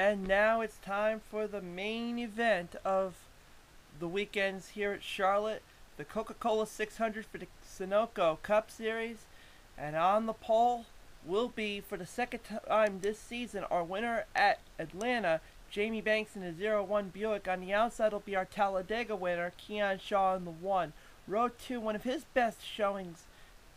And now it's time for the main event of the weekends here at Charlotte, the Coca-Cola 600 for the Sunoco Cup Series. And on the pole will be, for the second time this season, our winner at Atlanta, Jamie Banks in the 0-1 Buick. On the outside will be our Talladega winner, Keon Shaw in the 1. Row 2, one of his best showings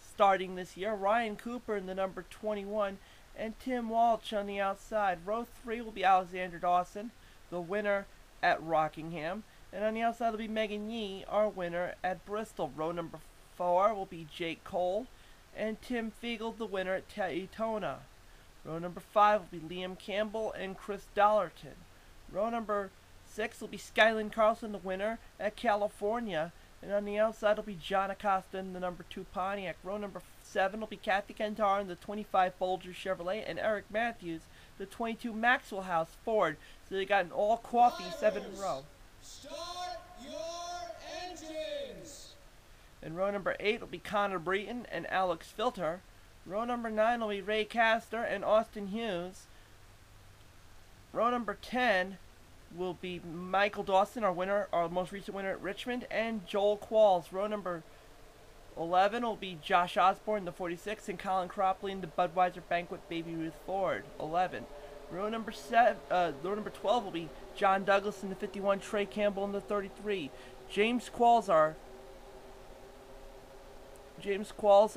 starting this year, Ryan Cooper in the number 21. And Tim Walsh on the outside. Row 3 will be Alexander Dawson, the winner at Rockingham. And on the outside will be Megan Yee, our winner at Bristol. Row number 4 will be Jake Cole and Tim Fiegel, the winner at Daytona. Row number 5 will be Liam Campbell and Chris Dollarton. Row number 6 will be Skyland Carlson, the winner at California. And on the outside will be John Acosta in the number 2 Pontiac. Row number 7 will be Kathy Kentar in the 25 Folger Chevrolet, and Eric Matthews, the 22 Maxwell House Ford. So they got an all coffee 7 in a row. Start your engines! And row number 8 will be Connor Breton and Alex Filter. Row number 9 will be Ray Castor and Austin Hughes. Row number 10 will be Michael Dawson, our winner, our most recent winner at Richmond, and Joel Qualls. Row number 11 will be Josh Osborne, the 46, and Colin Cropley in the Budweiser Banquet Baby Ruth Ford, 11. Row number 12 will be John Douglas in the 51, Trey Campbell in the 33. James Qualls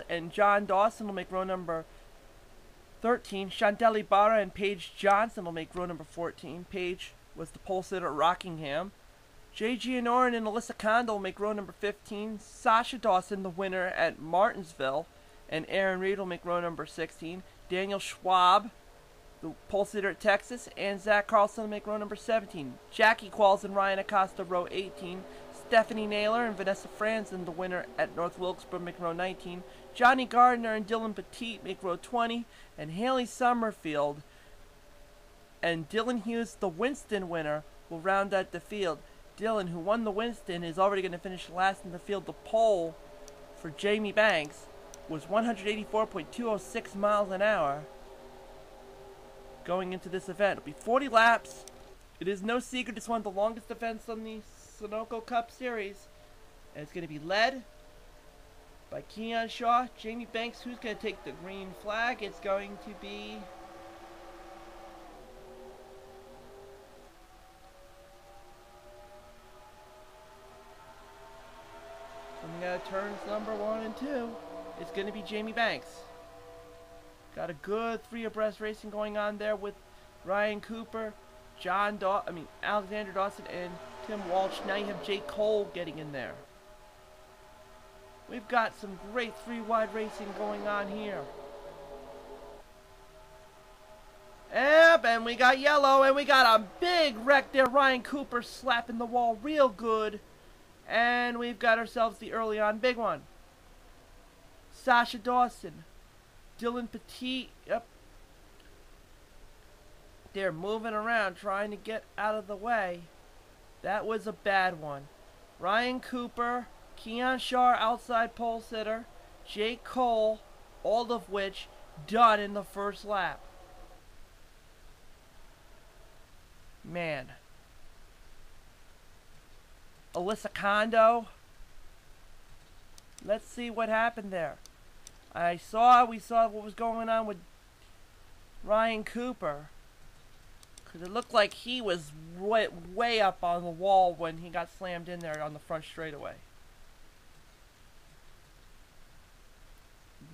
and John Dawson will make row number 13. Chantel Ibarra and Paige Johnson will make row number 14. Paige was the pole sitter at Rockingham. Jay Gianorin and Alyssa Kondo will make row number 15. Sasha Dawson, the winner at Martinsville, and Aaron Reed will make row number 16. Daniel Schwab, the pole sitter at Texas, and Zach Carlson will make row number 17. Jackie Qualls and Ryan Acosta, row 18. Stephanie Naylor and Vanessa Franzen, the winner at North Wilkesboro, make row 19. Johnny Gardner and Dylan Petit make row 20. And Haley Summerfield and Dylan Hughes, the Winston winner, will round out the field. Dylan, who won the Winston, is already going to finish last in the field. The pole for Jamie Banks was 184.206 miles an hour going into this event. It'll be 40 laps. It is no secret it's one of the longest events on the Sunoco Cup Series. And it's going to be led by Keon Shaw. Jamie Banks, who's going to take the green flag? It's going to be coming out of turns number 1 and 2. It's going to be Jamie Banks. Got a good 3 abreast racing going on there with Ryan Cooper, Alexander Dawson, and Tim Walsh. Now you have Jake Cole getting in there. We've got some great 3-wide racing going on here. Yep, and we got yellow, and we got a big wreck there. Ryan Cooper slapping the wall real good. And we've got ourselves the early on big one. Sasha Dawson, Dylan Petit, yep. They're moving around trying to get out of the way. That was a bad one. Ryan Cooper, Keon Shaw, outside pole sitter, Jake Cole, all of which done in the first lap. Man. Alyssa Kondo. Let's see what happened there. We saw what was going on with Ryan Cooper, because it looked like he was way up on the wall when he got slammed in there on the front straightaway.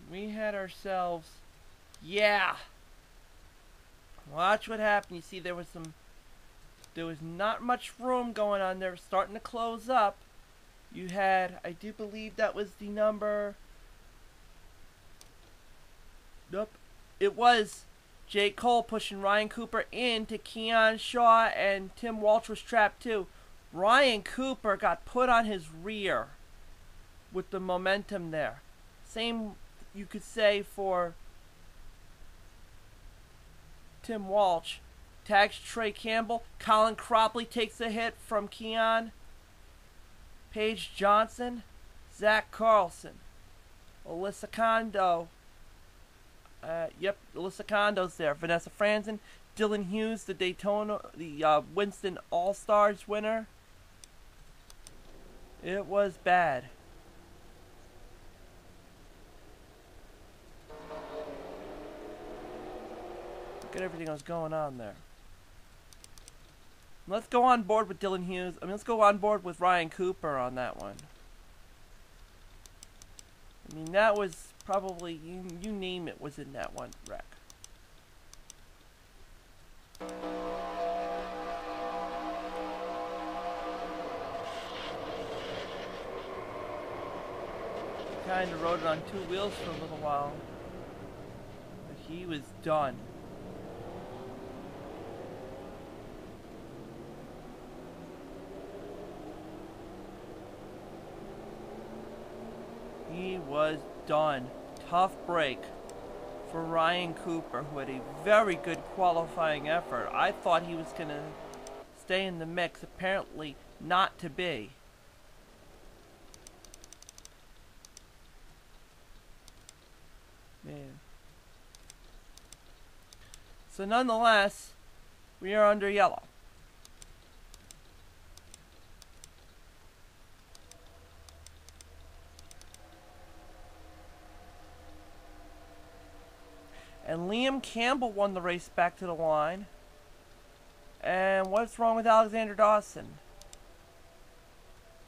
We had ourselves, yeah. Watch what happened. You see, there was not much room going on there. Starting to close up. You had, I do believe that was the number. Nope. It was Jake Cole pushing Ryan Cooper into Keon Shaw, and Tim Walsh was trapped too. Ryan Cooper got put on his rear with the momentum there. Same you could say for Tim Walsh. Tags Trey Campbell. Colin Cropley takes a hit from Keon. Paige Johnson. Zach Carlson. Alyssa Kondo Yep, Alyssa Condo's there. Vanessa Franzen, Dylan Hughes, the Daytona, the Winston All-Stars winner. It was bad. Look at everything that was going on there. Let's go on board with Dylan Hughes. Let's go on board with Ryan Cooper on that one. That was probably, you name it, was in that one wreck. Kind of rode it on two wheels for a little while. But he was done. He was done. Tough break for Ryan Cooper, who had a very good qualifying effort. I thought he was going to stay in the mix. Apparently not to be. Man. So nonetheless, we are under yellow. And Liam Campbell won the race back to the line. And what's wrong with Alexander Dawson?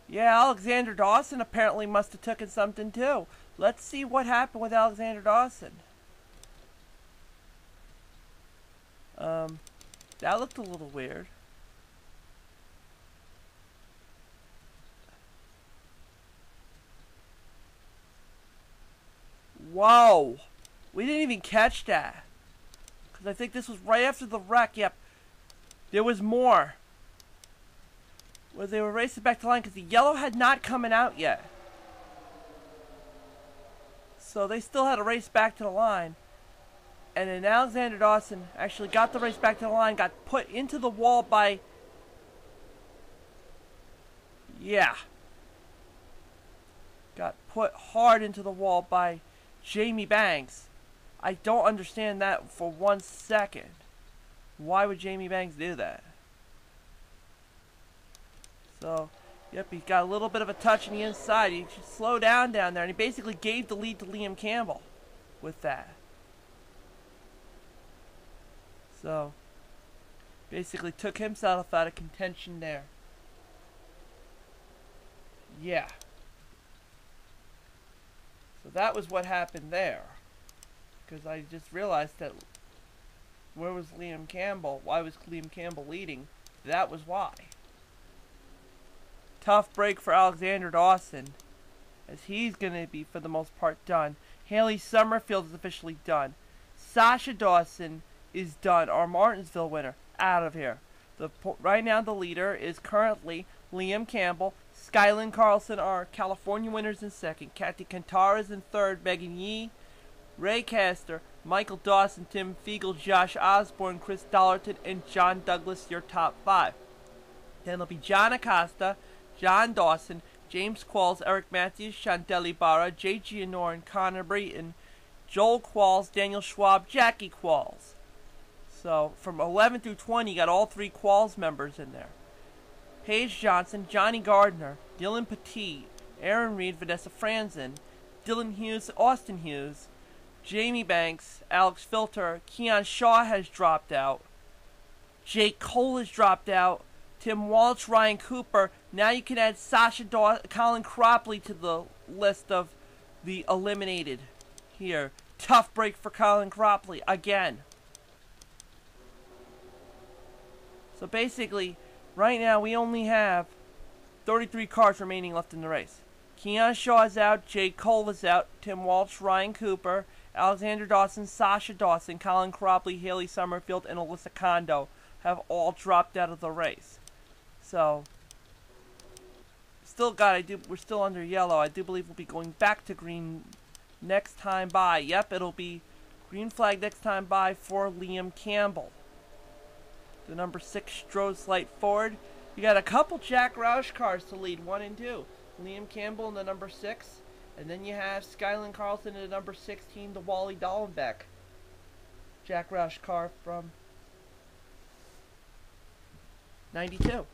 Yeah, Alexander Dawson apparently must have taken something too. Let's see what happened with Alexander Dawson. That looked a little weird. Whoa! We didn't even catch that. Because I think this was right after the wreck. Yep. There was more. Where they were racing back to the line because the yellow had not coming out yet. So they still had to race back to the line. And then Alexander Dawson actually got the race back to the line, got put into the wall by... Yeah. Got put hard into the wall by Jamie Banks. I don't understand that for 1 second. Why would Jamie Banks do that? So, yep, he got a little bit of a touch on the inside. He should slow down there, and he basically gave the lead to Liam Campbell with that. So, basically took himself out of contention there. Yeah. So that was what happened there. Because I just realized that where was Liam Campbell? Why was Liam Campbell leading? That was why. Tough break for Alexander Dawson, as he's going to be, for the most part, done. Haley Summerfield is officially done. Sasha Dawson is done. Our Martinsville winner, out of here. Right now, the leader is currently Liam Campbell. Skyland Carlson are California winners in second. Kathy Kantara is in third. Megan Yee, Ray Castor, Michael Dawson, Tim Fiegel, Josh Osborne, Chris Dollarton, and John Douglas, your top five. Then it'll be John Acosta, John Dawson, James Qualls, Eric Matthews, Chantel Ibarra, Jay Gianorin, Connor Breton, Joel Qualls, Daniel Schwab, Jackie Qualls. So from 11 through 20, you got all three Qualls members in there. Paige Johnson, Johnny Gardner, Dylan Petit, Aaron Reed, Vanessa Franzen, Dylan Hughes, Austin Hughes, Jamie Banks, Alex Filter, Keon Shaw has dropped out, Jake Cole has dropped out, Tim Walsh, Ryan Cooper. Now you can add Colin Cropley to the list of the eliminated here. Tough break for Colin Cropley again. So basically, right now we only have 33 cars remaining left in the race. Keon Shaw is out, Jake Cole is out, Tim Walsh, Ryan Cooper, Alexander Dawson, Sasha Dawson, Colin Cropley, Haley Summerfield, and Alyssa Kondo have all dropped out of the race. So, we're still under yellow. I do believe we'll be going back to green next time by. Yep, it'll be green flag next time by for Liam Campbell. The number 6 Stroh's Light Ford. You got a couple Jack Roush cars to lead, 1 and 2. Liam Campbell in the number 6. And then you have Skyland Carlson in the number 16, the Wally Dallenbeck Jack Roush car from 92.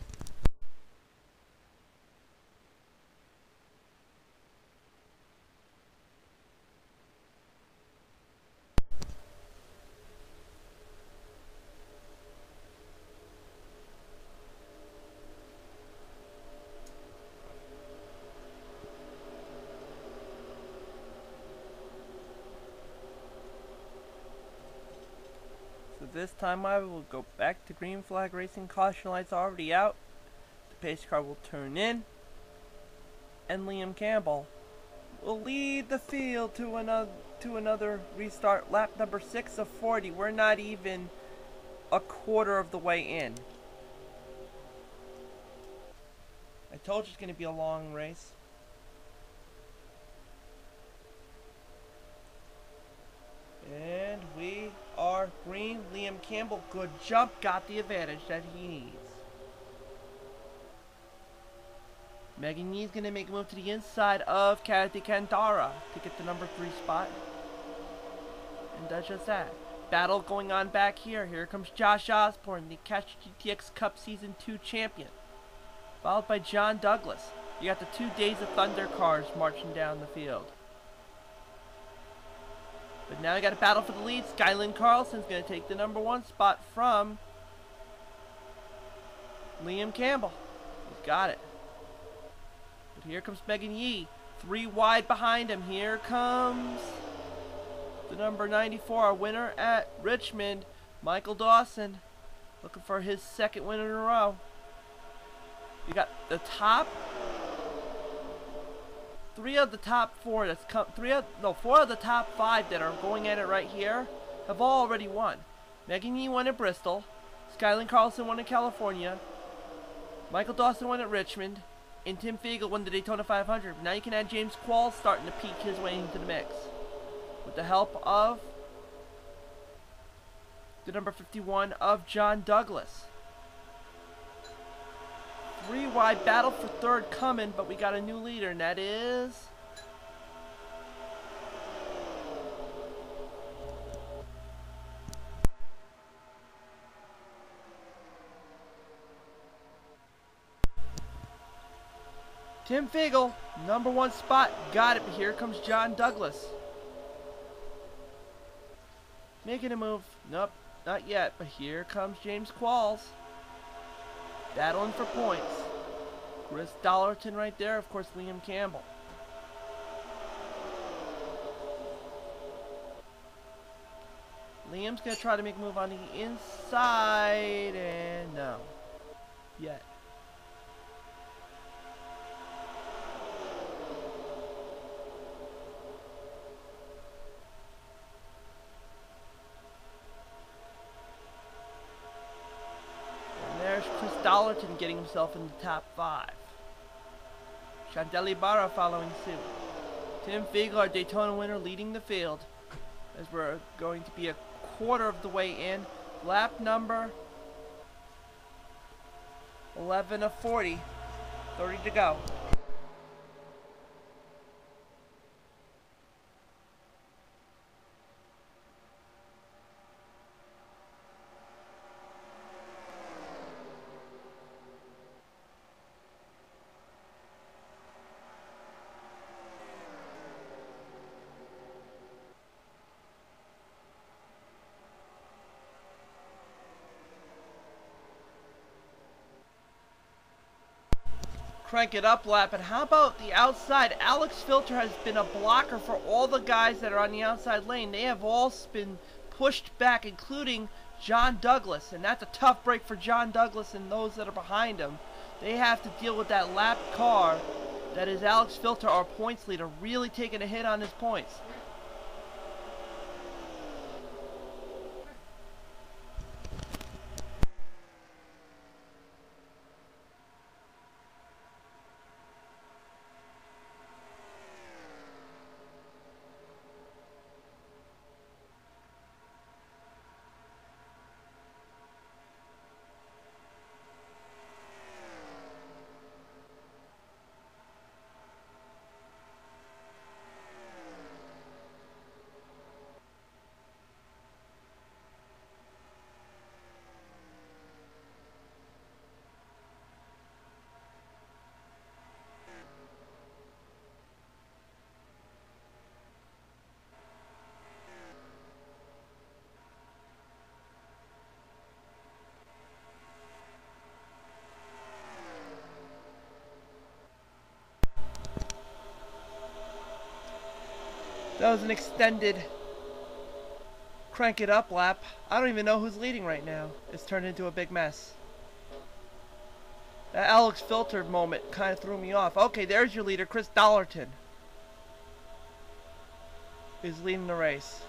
So this time I will go back to green flag racing. Caution lights already out. The pace car will turn in, and Liam Campbell will lead the field to another restart. Lap number 6 of 40. We're not even a quarter of the way in. I told you it's going to be a long race. And we are green. Liam Campbell, good jump, got the advantage that he needs. Megan Yee's going to make a move to the inside of Kathy Cantara to get the number 3 spot. And does just that. Battle going on back here. Here comes Josh Osborne, the Catch GTX Cup Season 2 champion. Followed by John Douglas. You got the 2 Days of Thunder cars marching down the field. But now we got a battle for the lead. Skylin Carlson's going to take the number 1 spot from Liam Campbell. He's got it. But here comes Megan Yee. 3 wide behind him. Here comes the number 94, our winner at Richmond, Michael Dawson. Looking for his 2nd win in a row. You got the top 3 of the top 4 that's come 4 of the top 5 that are going at it right here have already won. Megan Yee won at Bristol, Skylin Carlson won in California, Michael Dawson won at Richmond, and Tim Fiegel won the Daytona 500. Now you can add James Qualls starting to peek his way into the mix with the help of the number 51 of John Douglas. 3 wide battle for 3rd coming, but we got a new leader, and that is Tim Fiegel, number 1 spot, got it, but here comes John Douglas. Making a move, nope, not yet, but here comes James Qualls. Battling for points. Chris Dollarton right there, of course, Liam Campbell. Liam's going to try to make a move on the inside, and no. Yet. Chris Dollarton getting himself in the top 5. Chantel Ibarra following suit. Tim Fiegel, our Daytona winner, leading the field as we're going to be a quarter of the way in. Lap number 11 of 40. 30 to go. Crank it up lap, and how about the outside? Alex Filter has been a blocker for all the guys that are on the outside lane. They have all been pushed back, including John Douglas, and that's a tough break for John Douglas and those that are behind him. They have to deal with that lap car that is Alex Filter, our points leader, really taking a hit on his points. That was an extended crank it up lap. I don't even know who's leading right now. It's turned into a big mess. That Alex Filter moment kind of threw me off. Okay, there's your leader, Chris Dollarton, is leading the race.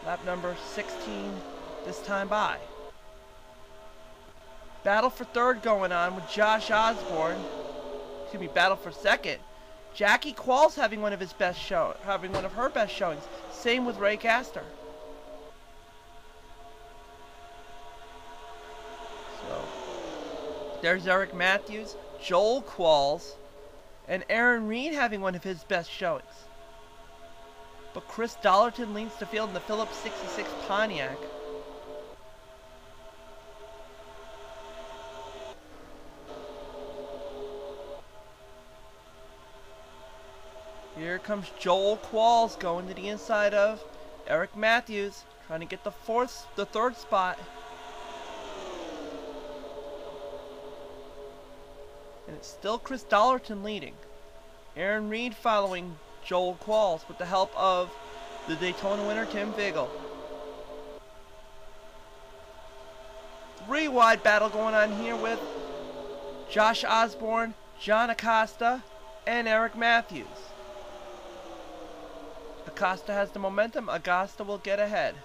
Lap number 16 this time by. Battle for third going on with Josh Osborne. Excuse me, battle for second. Jackie Qualls having one of her best showings. Same with Ray Castor. So there's Eric Matthews, Joel Qualls, and Aaron Reed having one of his best showings. But Chris Dollarton leads the field in the Phillips 66 Pontiac. Here comes Joel Qualls going to the inside of Eric Matthews, trying to get the third spot. And it's still Chris Dollarton leading. Aaron Reed following Joel Qualls with the help of the Daytona winner Tim Vigel. Three-wide battle going on here with Josh Osborne, John Acosta, and Eric Matthews. Acosta has the momentum. Acosta will get ahead.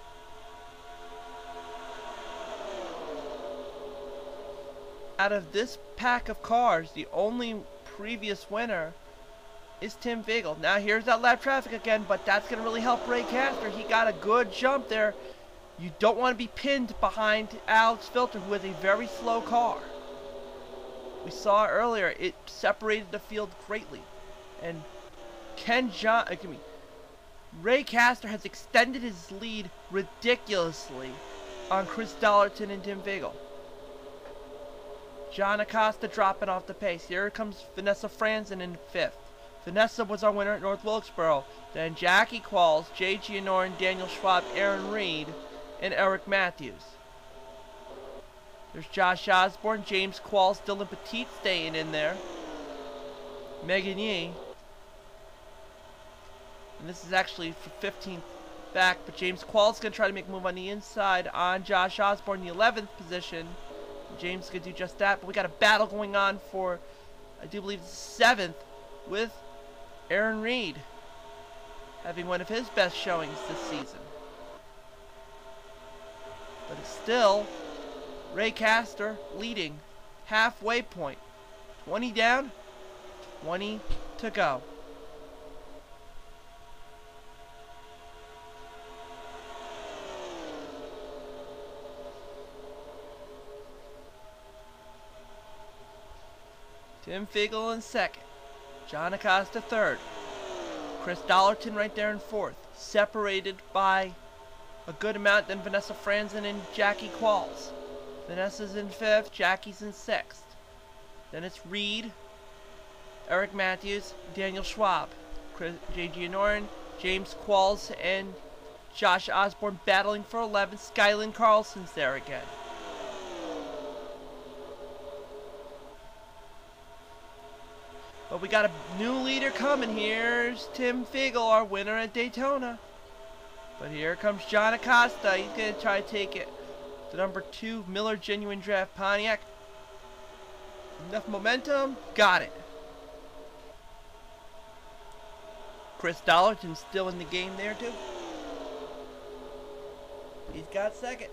Out of this pack of cars, the only previous winner is Tim Vigel. Now here's that lap traffic again, but that's going to really help Ray Castor. He got a good jump there. You don't want to be pinned behind Alex Filter, who has a very slow car. We saw earlier, it separated the field greatly. And Ray Castor has extended his lead ridiculously on Chris Dollarton and Tim Vigel. John Acosta dropping off the pace. Here comes Vanessa Franzen in fifth. Vanessa was our winner at North Wilkesboro. Then Jackie Qualls, Jay Gianorin, Daniel Schwab, Aaron Reed, and Eric Matthews. There's Josh Osborne, James Qualls, Dylan Petit staying in there. Megan Yee. And this is actually for 15th back, but James Qualls is going to try to make a move on the inside on Josh Osborne, the 11th position. James is going to do just that, but we got a battle going on for, I do believe, 7th with Aaron Reed having one of his best showings this season. But it's still Ray Castor leading halfway point. 20 down, 20 to go. Tim Vigel in second. John Acosta third. Chris Dollarton right there in fourth. Separated by a good amount than Vanessa Franzen and Jackie Qualls. Vanessa's in fifth. Jackie's in sixth. Then it's Reed, Eric Matthews, Daniel Schwab, Jay Gianorin, James Qualls, and Josh Osborne battling for 11th. Skyland Carlson's there again. But we got a new leader coming. Here's Tim Vigel, our winner at Daytona. But here comes John Acosta. He's going to try to take it to number 2, Miller Genuine Draft Pontiac. Enough momentum. Got it. Chris Dollarton's still in the game there too. He's got second.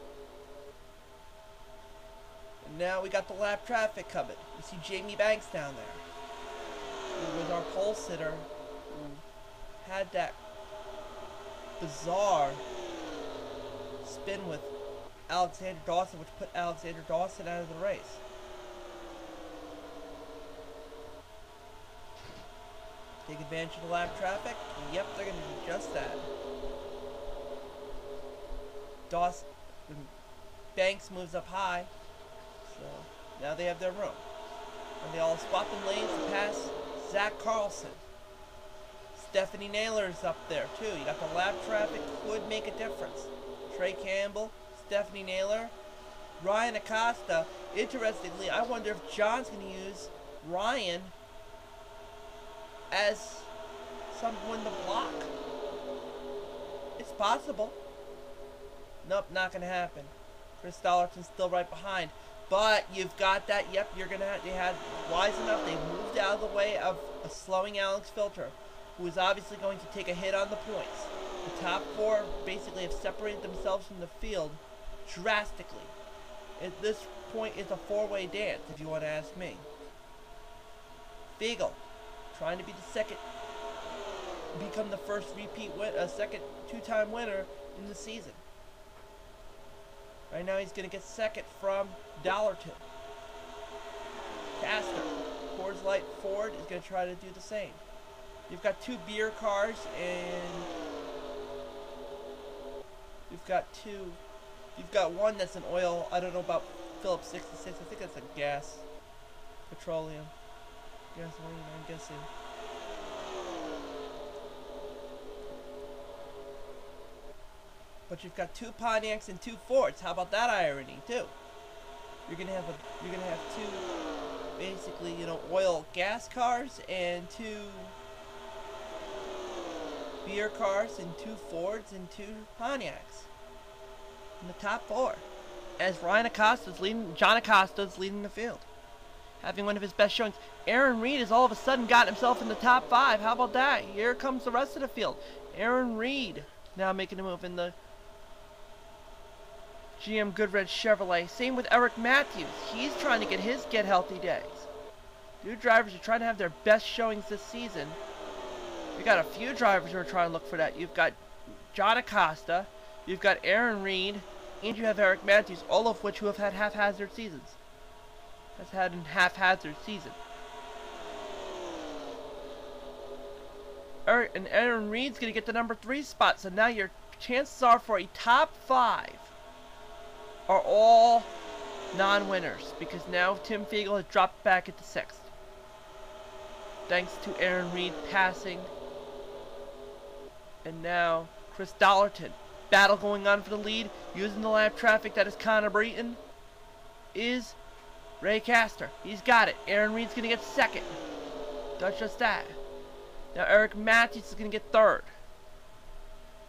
And now we got the lap traffic coming. You see Jamie Banks down there, who was our pole sitter, who had that bizarre spin with Alexander Dawson, which put Alexander Dawson out of the race. Take advantage of the lap traffic? Yep, they're going to do just that. Banks moves up high, so now they have their room. And they all swap in lanes to pass Zach Carlson. Stephanie Naylor's up there too. You got the lap traffic, could make a difference. Trey Campbell, Stephanie Naylor, Ryan Acosta. Interestingly, I wonder if John's going to use Ryan as someone to block It's possible. Nope, not gonna happen. Chris Dollarton's still right behind. But you've got that. Yep, you're gonna have. They had wise enough. They moved out of the way of a slowing Alex Filter, who is obviously going to take a hit on the points. The top four basically have separated themselves from the field drastically. At this point, it's a four-way dance, if you want to ask me. Fiegel, trying to be the second, become the first second two-time winner in the season. Right now, he's going to get second from Dollarton. Castor, Coors Light Ford is going to try to do the same. You've got two beer cars, and you've got one that's an oil. I don't know about Phillips 66. I think that's a gas, petroleum, gasoline. I'm guessing. But you've got two Pontiacs and two Fords. How about that irony too? You're gonna have two, basically, oil gas cars and two beer cars and two Fords and two Pontiacs in the top four. As John Acosta's leading the field, having one of his best showings. Aaron Reed has all of a sudden got himself in the top five. How about that? Here comes the rest of the field. Aaron Reed now making a move in the GM Goodrich Chevrolet. Same with Eric Matthews. He's trying to get his get healthy days. New drivers are trying to have their best showings this season. You got a few drivers who are trying to look for that. You've got John Acosta, you've got Aaron Reed, and you have Eric Matthews, all of which who have had haphazard seasons. Aaron Reed's going to get the number 3 spot, so now your chances are for a top 5 are all non-winners, because now Tim Fiegel has dropped back into 6th. Thanks to Aaron Reed passing. And now Chris Dollarton. Battle going on for the lead, using the lap traffic that is Connor Breton, is Ray Castor. He's got it. Aaron Reed's going to get 2nd. Does just that. Now Eric Matthews is going to get 3rd.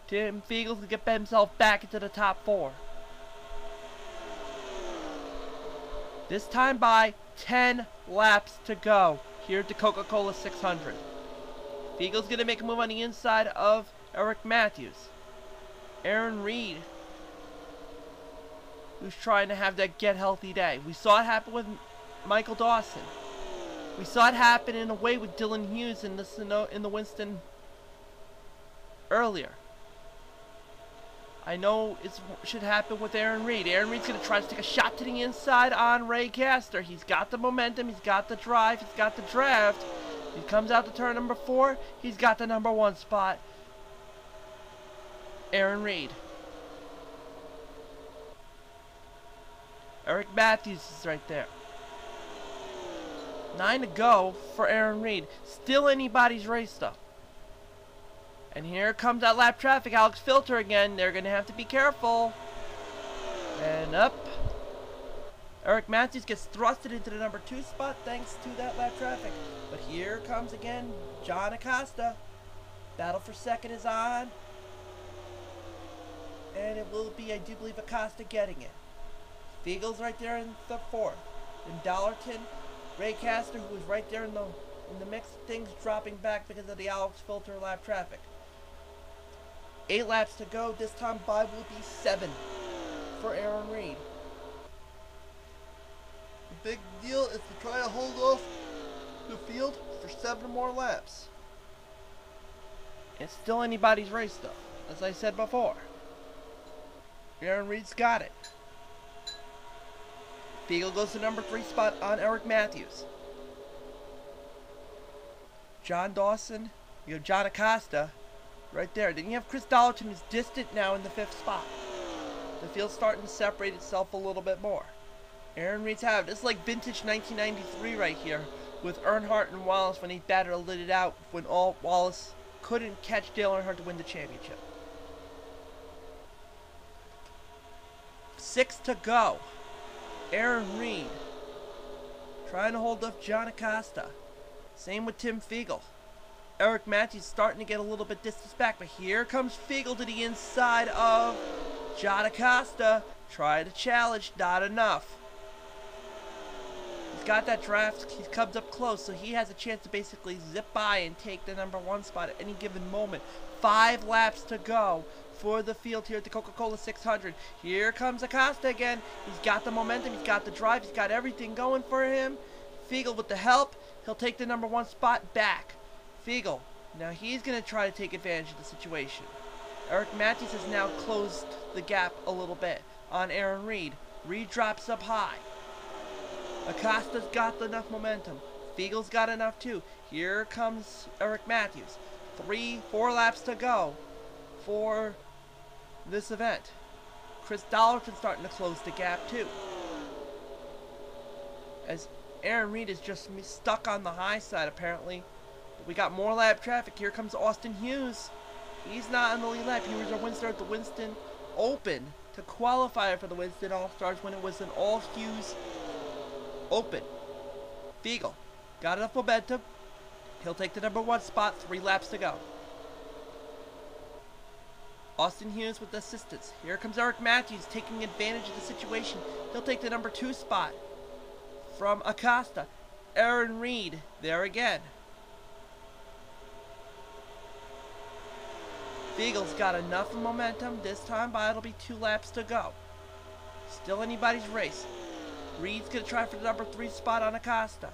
Tim Fiegel's going to get himself back into the top 4. This time by 10 laps to go here at the Coca-Cola 600. Fiegel's going to make a move on the inside of Eric Matthews. Aaron Reed, who's trying to have that get healthy day. We saw it happen with Michael Dawson. We saw it happen in a way with Dylan Hughes in the Winston earlier. I know it should happen with Aaron Reed. Aaron Reed's going to try to take a shot to the inside on Ray Castor. He's got the momentum, he's got the drive, he's got the draft. He comes out to turn number 4, he's got the number 1 spot. Aaron Reed. Eric Matthews is right there. 9 to go for Aaron Reed. Still anybody's race though. And here comes that lap traffic. Alex Filter again. They're going to have to be careful. And up. Eric Matthews gets thrusted into the number 2 spot thanks to that lap traffic. But here comes again John Acosta. Battle for 2nd is on. And it will be, I do believe, Acosta getting it. Fiegel's right there in the 4th. And Dollarton, Ray Castor, who is right there in the mix of things, dropping back because of the Alex Filter lap traffic. 8 laps to go. This time by will be 7 for Aaron Reed. The big deal is to try to hold off the field for 7 more laps. It's still anybody's race though, as I said before. Aaron Reed's got it. Fiegel goes to number 3 spot on Eric Matthews. John Dawson, you have John Acosta right there. Then you have Chris Dollarton, who's distant now in the 5th spot. The field's starting to separate itself a little bit more. Aaron Reed's have it. This is like vintage 1993 right here with Earnhardt and Wallace when he batted it out when Wallace couldn't catch Dale Earnhardt to win the championship. 6 to go. Aaron Reed trying to hold up John Acosta. Same with Tim Fiegel. Eric Matthews starting to get a little bit distance back, but here comes Fiegel to the inside of John Acosta. Try to challenge, not enough. He's got that draft, he comes up close, so he has a chance to basically zip by and take the number 1 spot at any given moment. 5 laps to go for the field here at the Coca-Cola 600. Here comes Acosta again. He's got the momentum, he's got the drive, he's got everything going for him. Fiegel with the help, he'll take the number 1 spot back. Fiegel, now he's going to try to take advantage of the situation. Eric Matthews has now closed the gap a little bit on Aaron Reed. Reed drops up high. Acosta's got enough momentum. Fiegel's got enough too. Here comes Eric Matthews. 4 laps to go for this event. Chris Dollarton's starting to close the gap too, as Aaron Reed is just stuck on the high side apparently. But we got more lap traffic. Here comes Austin Hughes. He's not on the lead lap. He was our win star at the Winston Open to qualify for the Winston All-Stars when it was an all-Hughes Open. Fiegel got enough momentum. He'll take the number 1 spot. 3 laps to go. Austin Hughes with assistance. Here comes Eric Matthews taking advantage of the situation. He'll take the number 2 spot from Acosta. Aaron Reed there again. Fiegel's got enough momentum this time, but it'll be 2 laps to go. Still anybody's race. Reed's going to try for the number 3 spot on Acosta.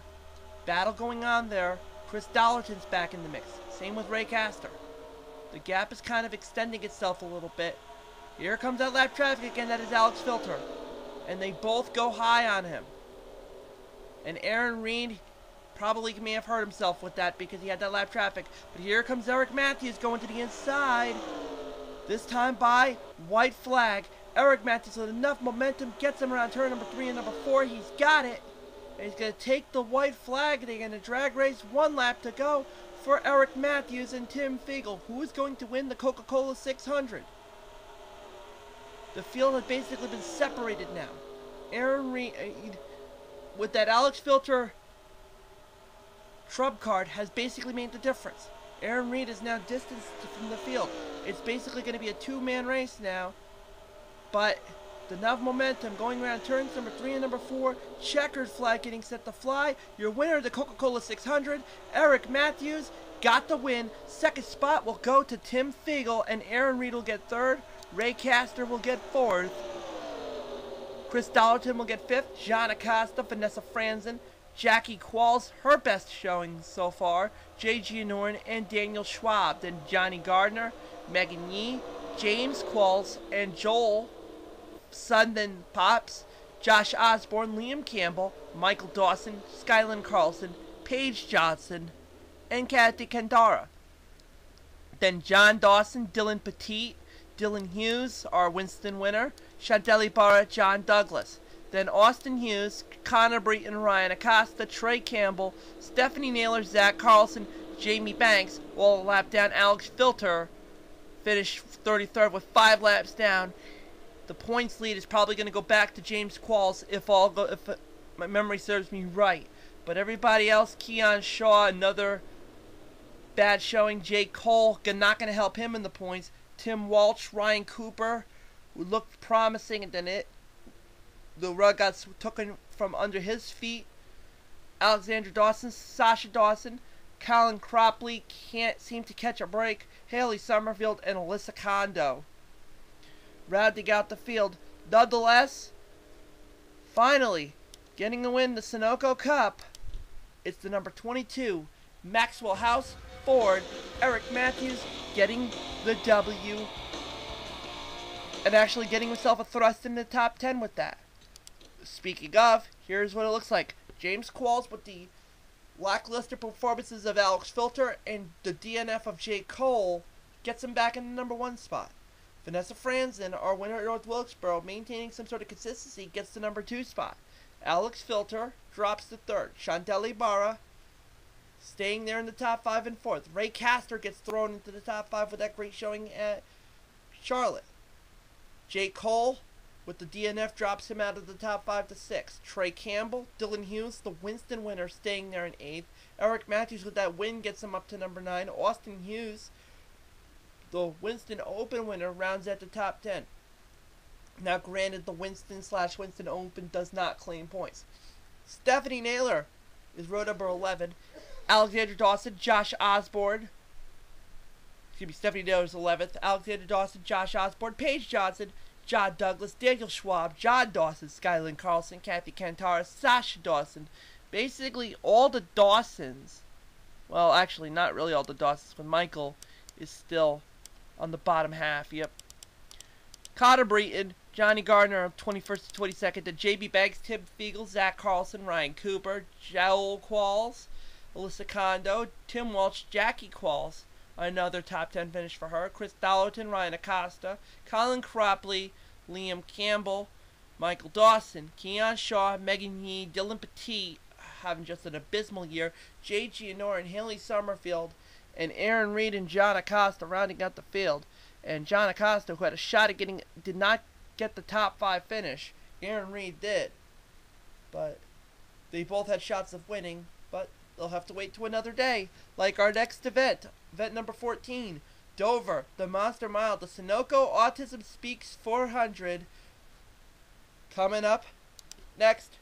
Battle going on there. Chris Dollarton's back in the mix. Same with Ray Castor. The gap is kind of extending itself a little bit. Here comes that lap traffic again. That is Alex Filter. And they both go high on him. And Aaron Reed probably may have hurt himself with that because he had that lap traffic. But here comes Eric Matthews going to the inside. This time by white flag. Eric Matthews with enough momentum gets him around turn number 3 and number 4. He's got it. And he's going to take the white flag. They're going to drag race. 1 lap to go for Eric Matthews and Tim Fiegel, who is going to win the Coca-Cola 600. The field has basically been separated now. Aaron Reed, with that Alex Filter trump card, has basically made the difference. Aaron Reed is now distanced from the field. It's basically going to be a 2-man race now. But enough momentum going around turns number 3 and number 4. Checkered flag getting set to fly. Your winner of the Coca-Cola 600, Eric Matthews, got the win. 2nd spot will go to Tim Fiegel, and Aaron Reed will get 3rd. Ray Castor will get 4th. Chris Dollarton will get 5th. John Acosta, Vanessa Franzen, Jackie Qualls, her best showing so far. Jay Gianorin and Daniel Schwab. Then Johnny Gardner, Megan Yee, James Qualls, and Joel Sundin Pops, Josh Osborne, Liam Campbell, Michael Dawson, Skyland Carlson, Paige Johnson, and Kathy Kandara. Then John Dawson, Dylan Petit, Dylan Hughes, our Winston winner, Chantel Ibarra, John Douglas. Then Austin Hughes, Connor Breton, Ryan Acosta, Trey Campbell, Stephanie Naylor, Zach Carlson, Jamie Banks, all a lap down. Alex Filter finished 33rd with 5 laps down. The points lead is probably going to go back to James Qualls if my memory serves me right. But everybody else, Keon Shaw, another bad showing. Jay Cole, not going to help him in the points. Tim Walsh, Ryan Cooper, who looked promising, and then the rug got taken from under his feet. Alexandra Dawson, Sasha Dawson, Colin Cropley can't seem to catch a break. Haley Summerfield and Alyssa Kondo rounding out the field. Nonetheless, finally getting the win, the Sunoco Cup. It's the number 22 Maxwell House Ford, Eric Matthews, getting the W and actually getting himself a thrust in the top 10 with that. Speaking of, here's what it looks like. James Qualls with the lackluster performances of Alex Filter and the DNF of J. Cole gets him back in the number 1 spot. Vanessa Franzen, our winner at North Wilkesboro, maintaining some sort of consistency, gets the number 2 spot. Alex Filter drops to 3rd. Chantel Ibarra staying there in the top 5 and 4th. Ray Castor gets thrown into the top 5 with that great showing at Charlotte. J. Cole with the DNF drops him out of the top 5 to 6. Trey Campbell, Dylan Hughes, the Winston winner, staying there in 8th. Eric Matthews with that win gets him up to number 9. Austin Hughes, the Winston Open winner, rounds at the top 10. Now granted, the Winston/Winston Open does not claim points. Stephanie Naylor is row number 11. Alexander Dawson, Josh Osborne. Stephanie Naylor is 11th. Alexander Dawson, Josh Osborne, Paige Johnson, John Douglas, Daniel Schwab, John Dawson, Skyland Carlson, Kathy Cantaras, Sasha Dawson. Basically all the Dawsons. Well, actually, not really all the Dawsons, but Michael is still on the bottom half. Yep. Connor Breton, Johnny Gardner, 21st to 22nd. To JB Banks, Tim Fiegel, Zach Carlson, Ryan Cooper, Joel Qualls, Alyssa Kondo, Tim Walsh, Jackie Qualls. Another top 10 finish for her. Chris Dollarton, Ryan Acosta, Colin Cropley, Liam Campbell, Michael Dawson, Keon Shaw, Megan Yee, Dylan Petit, having just an abysmal year, Jay Gianor and Haley Summerfield, and Aaron Reed and John Acosta rounding out the field. And John Acosta, who had a shot at did not get the top 5 finish. Aaron Reed did. But they both had shots of winning, but they'll have to wait to another day. Like our next event number 14, Dover, the Monster Mile, the Sunoco Autism Speaks 400. Coming up next.